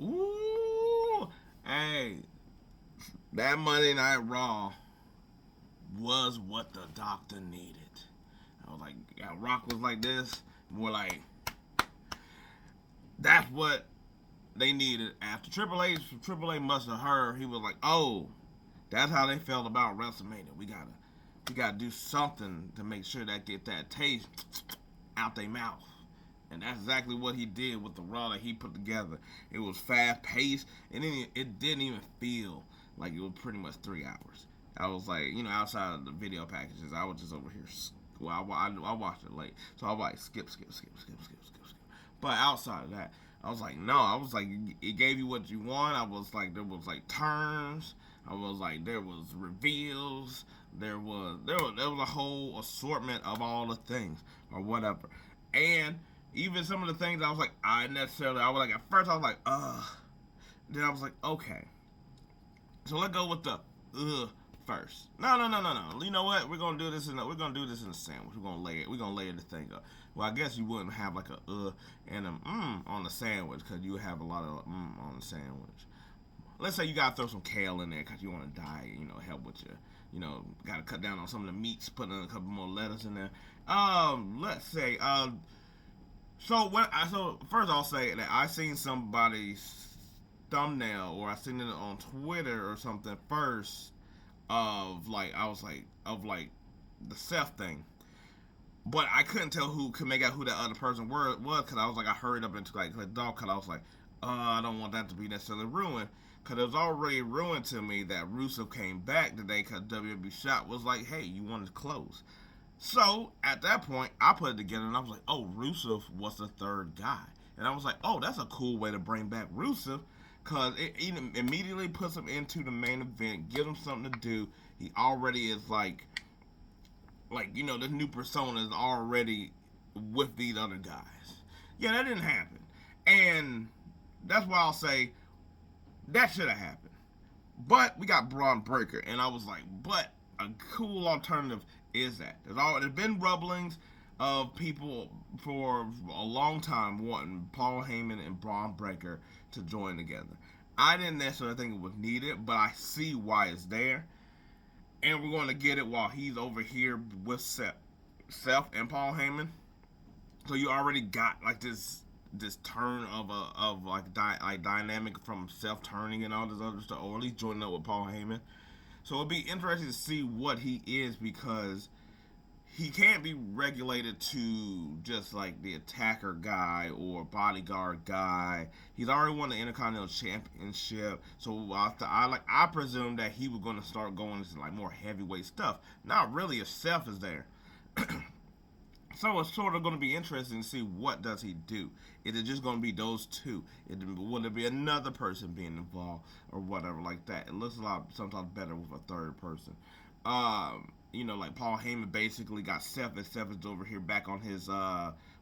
Ooh, hey, that Monday Night Raw was what the doctor needed. I was like, yeah, Rock was like this. We're like, that's what they needed. After Triple H must have heard. He was like, oh, that's how they felt about WrestleMania. We gotta do something to make sure that get that taste out their mouth. And that's exactly what he did with the Raw that he put together. It was fast paced, and it didn't even feel like it was pretty much 3 hours. I was like, outside of the video packages, I was just over here. Well, I watched it late, so I was like, skip, skip, skip, skip, skip, skip, skip. But outside of that, I was like, no. I was like, it gave you what you want. I was like, there was like turns. I was like, there was reveals. There was a whole assortment of all the things or whatever, and even some of the things I was like, I was like, at first I was like, ugh. Then I was like, okay. So let's go with the first. No. You know what? We're gonna do this in a sandwich. We're gonna lay the thing up. Well, I guess you wouldn't have like a and a on the sandwich because you have a lot of on the sandwich. Let's say you gotta throw some kale in there because you want to diet. Help with your, gotta cut down on some of the meats, put in a couple more lettuce in there. Let's say so first I'll say that I seen somebody's thumbnail or I seen it on Twitter or something first of like the Seth thing, but I couldn't tell who could make out who that other person was because I was like I hurried up into like dog because I was like I don't want that to be necessarily ruined because it was already ruined to me that Rusev came back today because WWE Shop was like, hey, you wanted to close. So at that point, I put it together and I was like, oh, Rusev was the third guy. And I was like, oh, that's a cool way to bring back Rusev because it immediately puts him into the main event, gives him something to do. He already is this new persona is already with these other guys. Yeah, that didn't happen. And that's why I'll say that should have happened. But we got Bron Breakker, and I was like, but a cool alternative is that. There's been rumblings of people for a long time wanting Paul Heyman and Bron Breakker to join together. I didn't necessarily think it was needed, but I see why it's there. And we're going to get it while he's over here with Seth and Paul Heyman. So you already got like this turn of dynamic from Seth turning and all this other stuff, or at least joining up with Paul Heyman. So it'll be interesting to see what he is because he can't be regulated to just like the attacker guy or bodyguard guy. He's already won the Intercontinental Championship, so I presume that he was going to start going into like more heavyweight stuff. Not really if Seth is there. So it's sort of going to be interesting to see what does he do. Is it just going to be those two? Will there be another person being involved or whatever like that? It looks a lot sometimes better with a third person. Like Paul Heyman basically got Seth, and Seth is over here back on his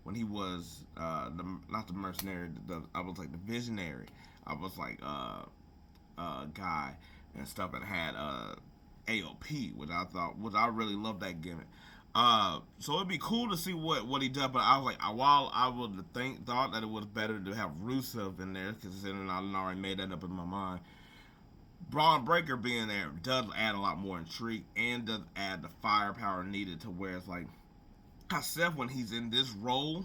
when he was not the mercenary. I was like the visionary. I was like guy and stuff, and had AOP, which I really love that gimmick. So it'd be cool to see what he does, but I was like, while I would thought that it was better to have Rusev in there, considering I already made that up in my mind. Braun Breaker being there does add a lot more intrigue and does add the firepower needed to where it's like, Seth when he's in this role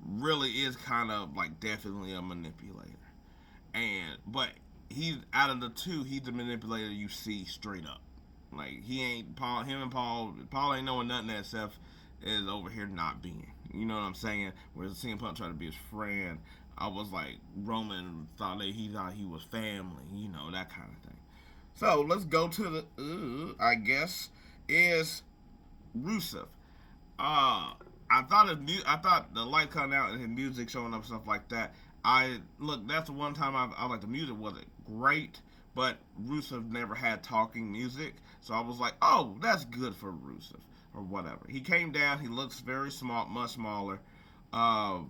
really is kind of like definitely a manipulator, but he's out of the two, he's the manipulator you see straight up. Like he ain't Paul. Him and Paul ain't knowing nothing that Seth is over here not being. You know what I'm saying? Whereas CM Punk tried to be his friend, I was like Roman thought that he was family. That kind of thing. So let's go to the I guess is Rusev. I thought the light coming out and his music showing up stuff like that. That's the one time I like the music wasn't great. But Rusev never had talking music, so I was like, oh, that's good for Rusev, or whatever. He came down, he looks very small, much smaller. I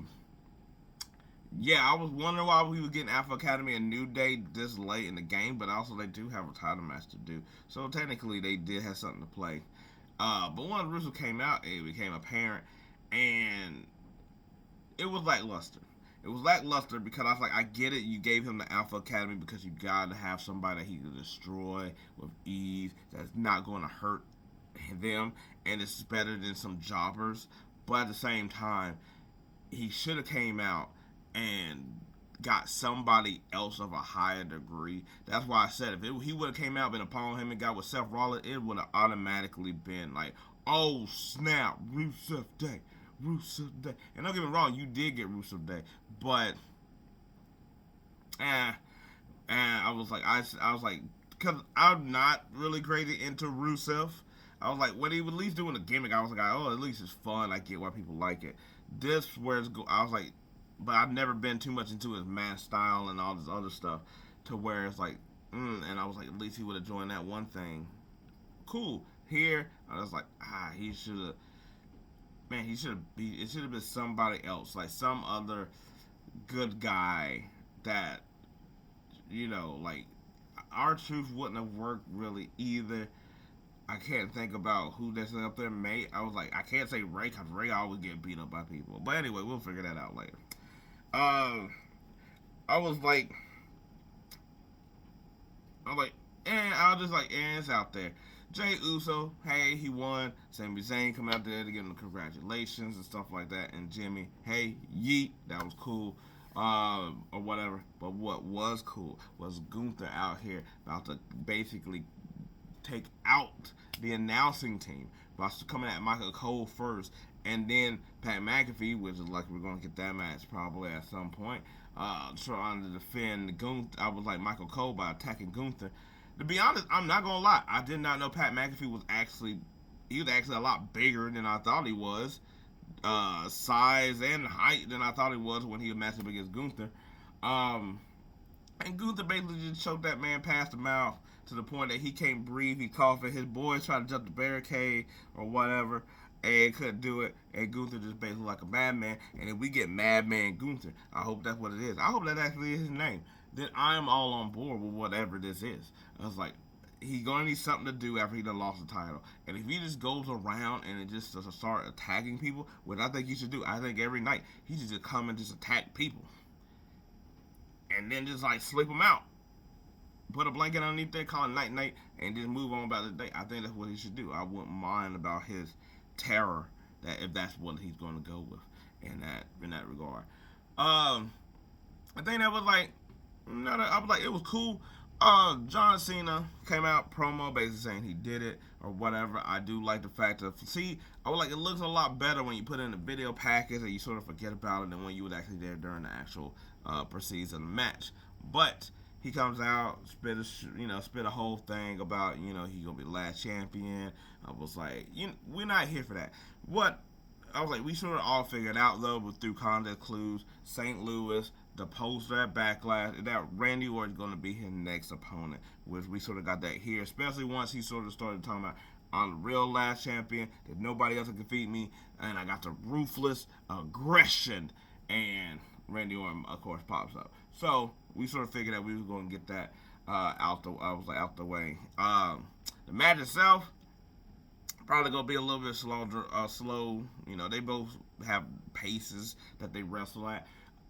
was wondering why we were getting Alpha Academy and New Day this late in the game, but also they do have a title match to do. So technically they did have something to play. But when Rusev came out, it became apparent, and it was lackluster. It was lackluster because I was like, I get it. You gave him the Alpha Academy because you got to have somebody that he can destroy with ease. That's not going to hurt them, and it's better than some jobbers. But at the same time, he should have came out and got somebody else of a higher degree. That's why I said he would have came out, been upon him and got with Seth Rollins, it would have automatically been like, oh snap, Rusev Day, Rusev Day. And don't get me wrong, you did get Rusev Day, but I was like, I was like, because I'm not really crazy into Rusev. I was like, when he was at least doing a gimmick, I was like, oh, at least it's fun. I get why people like it. This where it's I was like, but I've never been too much into his mask style and all this other stuff to where it's like, and I was like, at least he would have joined that one thing. Cool. Here, I was like, he should have, man, it should have been somebody else, like some other good guy that, like, R-Truth wouldn't have worked really either. I can't think about who that's up there, mate. I was like, I can't say Ray because Ray always get beat up by people. But anyway, we'll figure that out later. I was like, I was just like, it's out there. Jay Uso, hey, he won. Sami Zayn come out there to give him congratulations and stuff like that. And Jimmy, hey, yeet, that was cool. Or whatever. But what was cool was Gunther out here about to basically take out the announcing team by coming at Michael Cole first, and then Pat McAfee, which is like we're gonna get that match probably at some point, trying to defend Gunther. I was like Michael Cole by attacking Gunther. To be honest, I'm not gonna lie, I did not know Pat McAfee was actually a lot bigger than I thought he was, size and height than I thought he was when he was matching up against Gunther. And Gunther basically just choked that man past the mouth to the point that he can't breathe. He coughing. His boys trying to jump the barricade or whatever, and couldn't do it. And Gunther just basically like a madman. And if we get Madman Gunther, I hope that's what it is. I hope that actually is his name. Then I am all on board with whatever this is. I was like, he's gonna need something to do after he done lost the title. And if he just goes around and it just start attacking people, what I think he should do, I think every night he should just come and just attack people, and then just like sleep them out. Put a blanket underneath there, call it night, and just move on about the day. I think that's what he should do. I wouldn't mind about his terror, that if that's what he's going to go with in that regard. I think that was like, I was like, it was cool. John Cena came out promo basically saying he did it or whatever. I do like the fact that I was like, it looks a lot better when you put in the video package and you sort of forget about it than when you was actually there during the actual proceeds of the match. But he comes out, spit a whole thing about, he gonna be the last champion. I was like, we're not here for that. I was like, we sort of all figured out though, but through context clues, St. Louis, the poster at Backlash, that Randy Orton is going to be his next opponent, which we sort of got that here, especially once he sort of started talking about, I'm the real last champion, there's nobody else that can defeat me, and I got the ruthless aggression, and Randy Orton, of course, pops up. So we sort of figured that we was going to get that out the way. The match itself probably gonna be a little bit slow. They both have paces that they wrestle at.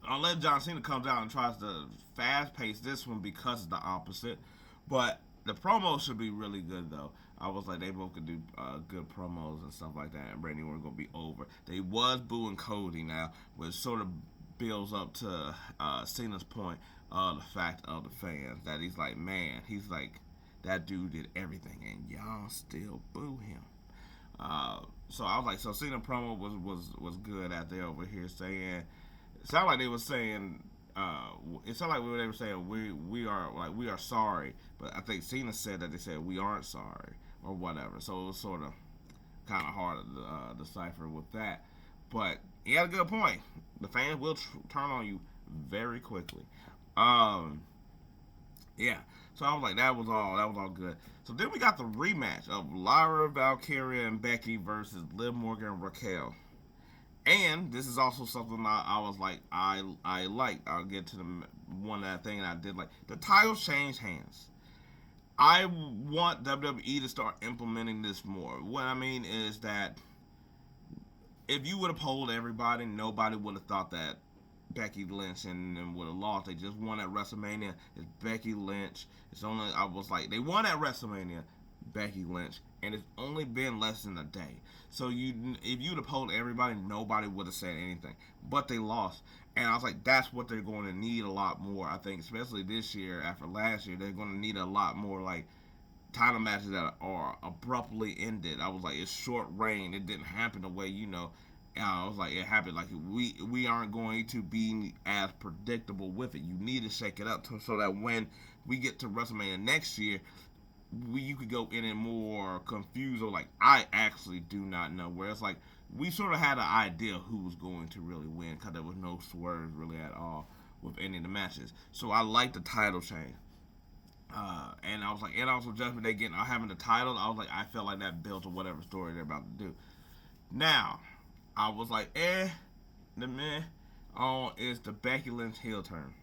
Unless John Cena comes out and tries to fast pace this one because it's the opposite. But the promo should be really good though. I was like, they both could do good promos and stuff like that. And Randy Orton gonna be over. They was booing Cody now, which sort of builds up to Cena's point of the fact of the fans that he's like, man, that dude did everything and y'all still boo him. So I was like, so Cena promo was good out there over here saying, it sounded like they were saying, they were saying we are sorry, but I think Cena said that they said we aren't sorry or whatever. So it was sort of kind of hard to decipher with that. But he had a good point. The fans will turn on you very quickly. Yeah. So I was like, that was all good. So then we got the rematch of Lyra, Valkyria, and Becky versus Liv Morgan and Raquel. And this is also something I was like, I like. I'll get to the one that thing I did like. The titles changed hands. I want WWE to start implementing this more. What I mean is that if you would have polled everybody, nobody would have thought that Becky Lynch and would have lost. They just won at WrestleMania. It's Becky Lynch. It's only, I was like, they won at WrestleMania, Becky Lynch, and it's only been less than a day. So if you'd have polled everybody, nobody would have said anything. But they lost. And I was like, that's what they're going to need a lot more. I think, especially this year after last year, they're going to need a lot more like title matches that are abruptly ended. I was like, it's short reign. It didn't happen the way, I was like, it happened. Like we aren't going to be as predictable with it. You need to shake it up so that when we get to WrestleMania next year, you could go in and more confused or like, I actually do not know. Whereas like we sort of had an idea who was going to really win because there was no swerves really at all with any of the matches. So I like the title change. And I was like, and also Judgment Day having the title, I was like, I felt like that built to whatever story they're about to do. Now, I was like, is the Becky Lynch heel turn.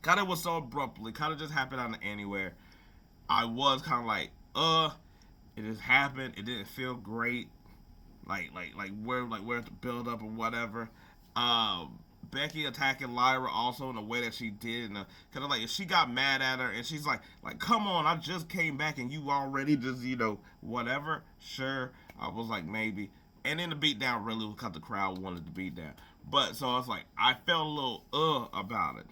Kind of was so abruptly, kind of just happened out of anywhere. I was kind of like, it just happened. It didn't feel great. Where's the build up or whatever. Becky attacking Lyra also in the way that she did, kind of like she got mad at her and she's like, come on, I just came back and you already just whatever. Sure, I was like maybe, and then the beatdown really was because the crowd wanted the beatdown. But so I was like, I felt a little about it,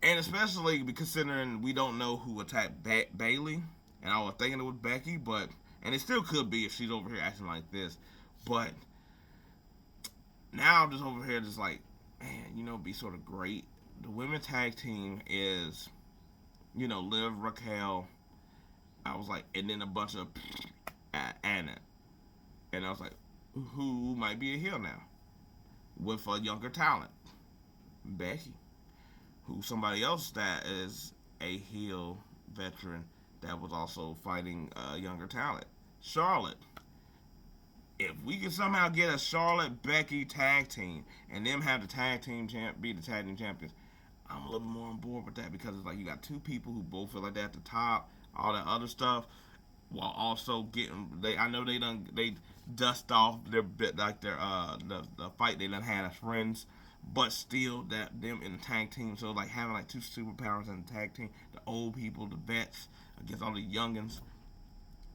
and especially considering we don't know who attacked Bayley, and I was thinking it was Becky, and it still could be if she's over here acting like this, but. Now I'm just over here just like, man, be sort of great. The women's tag team is, Liv, Raquel. I was like, and then a bunch of Anna. And I was like, who might be a heel now? With a younger talent. Becky. Who's somebody else that is a heel veteran that was also fighting a younger talent. Charlotte. If we can somehow get a Charlotte Becky tag team and them have the tag team be the tag team champions, I'm a little more on board with that because it's like you got two people who both feel like they're at the top, all that other stuff, while also getting I know they dust off their bit like their the fight they done had as friends, but still that them in the tag team, so like having like two superpowers in the tag team, the old people, the vets against all the youngins.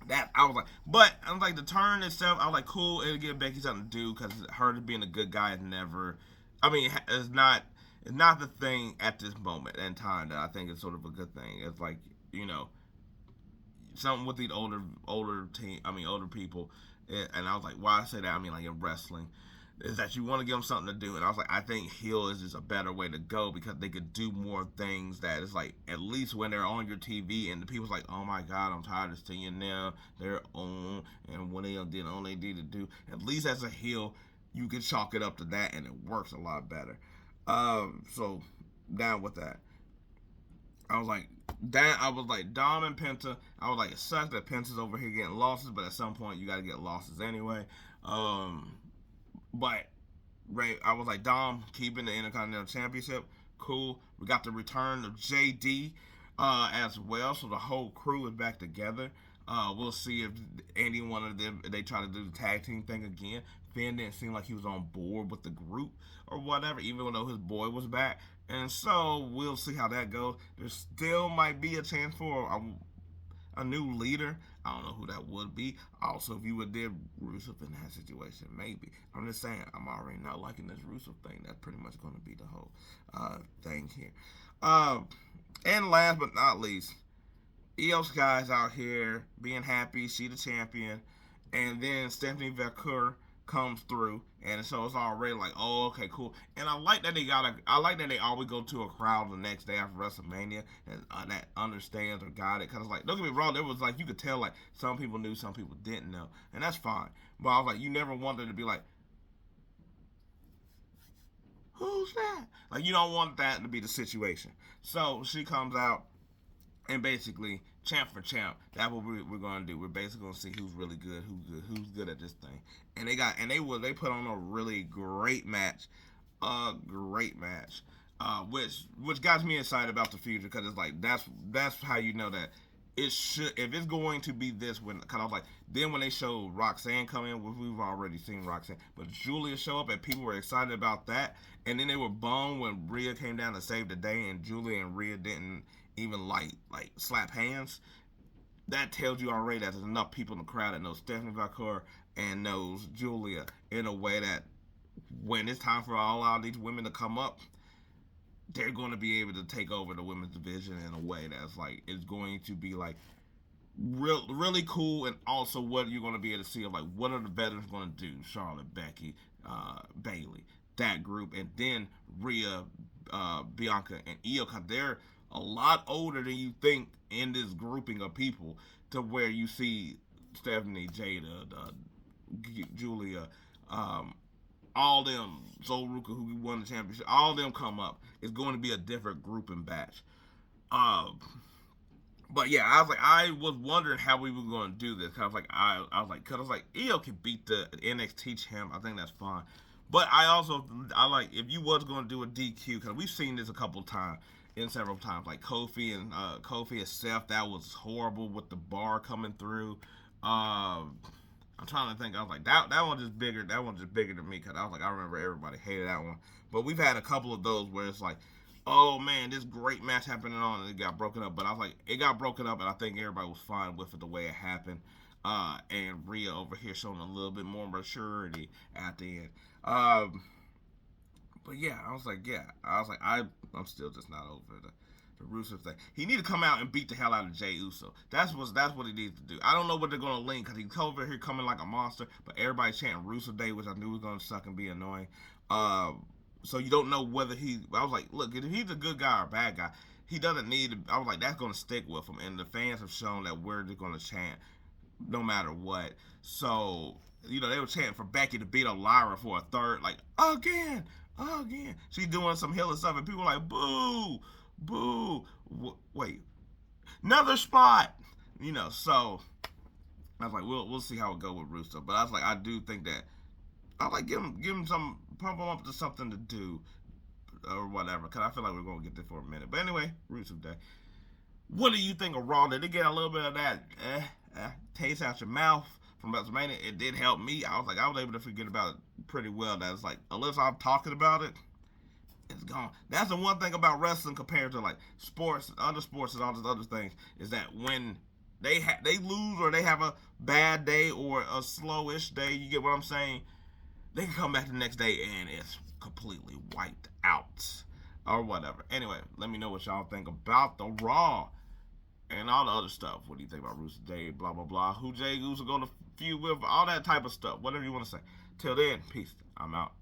That I was like, but I was like the turn itself. I was like, cool. It'll give Becky something to do because her being a good guy is never. I mean, it's not the thing at this moment in time that I think is sort of a good thing. It's like something with these older people. And I was like, why I say that? I mean, like in wrestling, is that you want to give them something to do. And I was like, I think heel is just a better way to go because they could do more things that is like, at least when they're on your TV and the people's like, oh my God, I'm tired of seeing them, they're on, and when they did all they need to do, at least as a heel, you can chalk it up to that and it works a lot better. So down with that. I was like, Dom and Penta, I was like, it sucks that Penta's over here getting losses, but at some point you got to get losses anyway. But I was like, Dom keeping the Intercontinental Championship, cool. We got the return of JD as well, so the whole crew is back together. We'll see if any one of them they try to do the tag team thing again. Finn didn't seem like he was on board with the group or whatever, even though his boy was back. And so we'll see how that goes. There still might be a chance for a new leader. I don't know who that would be. Also, if you would did Rusev in that situation, maybe. I'm just saying, I'm already not liking this Rusev thing. That's pretty much going to be the whole thing here. And last but not least, Iyo Sky's out here being happy. She the champion. And then Stephanie Vaquer comes through, and so it's already like, oh, okay, cool. And I like that they always go to a crowd the next day after WrestleMania and that understands or got it. Cause like, don't get me wrong, there was like you could tell like some people knew, some people didn't know, and that's fine. But I was like, you never wanted to be like, who's that? Like you don't want that to be the situation. So she comes out. And basically, champ for champ, that's what we're gonna do. We're basically gonna see who's really good, who's good at this thing. And they put on a really great match, which got me excited about the future because it's like that's how you know that it should, if it's going to be this, when, cause I was like, then when they showed Roxanne come in, which we've already seen Roxanne, but Julia show up and people were excited about that, and then they were bummed when Rhea came down to save the day and Julia and Rhea didn't even like slap hands. That tells you already that there's enough people in the crowd that knows Stephanie Vaquer and knows Julia in a way that when it's time for all these women to come up, they're going to be able to take over the women's division in a way that's like, it's going to be like really cool. And also what you're going to be able to see of like, what are the veterans going to do? Charlotte, Becky, Bailey, that group, and then Rhea, Bianca, and Iyo, because they're a lot older than you think in this grouping of people, to where you see Stephanie, Jada, Julia, all them, Zolruka, who won the championship, all them come up. It's going to be a different grouping batch. But yeah, I was wondering how we were going to do this. Cause I was like, Iyo can beat the NXT champ. I think that's fine. But I like, if you was going to do a DQ, because we've seen this a couple times, in several times, like Kofi and Seth, that was horrible with the bar coming through. I'm trying to think. I was like, that one just bigger. That one just bigger than me, because I was like, I remember everybody hated that one. But we've had a couple of those where it's like, oh man, this great match happening on, and it got broken up. But I was like, it got broken up, and I think everybody was fine with it the way it happened. And Rhea over here showing a little bit more maturity at the end. But yeah, I was like, I'm still just not over the Rusev thing. He need to come out and beat the hell out of Jey Uso. That's what he needs to do. I don't know what they're gonna link, because he's over here coming like a monster, but everybody chanting Rusev Day, which I knew was gonna suck and be annoying. So you don't know whether I was like, look, if he's a good guy or a bad guy, he doesn't need to. I was like, that's gonna stick with him, and the fans have shown that we're just gonna chant no matter what. So they were chanting for Becky to beat up Lyra for a third, like, again. She's doing some healing stuff, and people are like, boo, boo. Wait, another spot. So I was like, we'll see how it goes with Rusev. But I was like, I do think that I like give him some, pump him up to something to do or whatever, because I feel like we're gonna get there for a minute. But anyway, Rusev Day. What do you think of Raw? Did it get a little bit of that taste out your mouth from WrestleMania? It did help me. I was able to forget about it pretty well. That's like, unless I'm talking about it, it's gone. That's the one thing about wrestling compared to like sports, other sports, and all those other things, is that when they lose, or they have a bad day or a slowish day, you get what I'm saying? They can come back the next day and it's completely wiped out or whatever. Anyway, let me know what y'all think about the Raw and all the other stuff. What do you think about Rusev Day, blah, blah, blah. Who Jey Uso going to feud with, all that type of stuff. Whatever you want to say. Till then, peace. I'm out.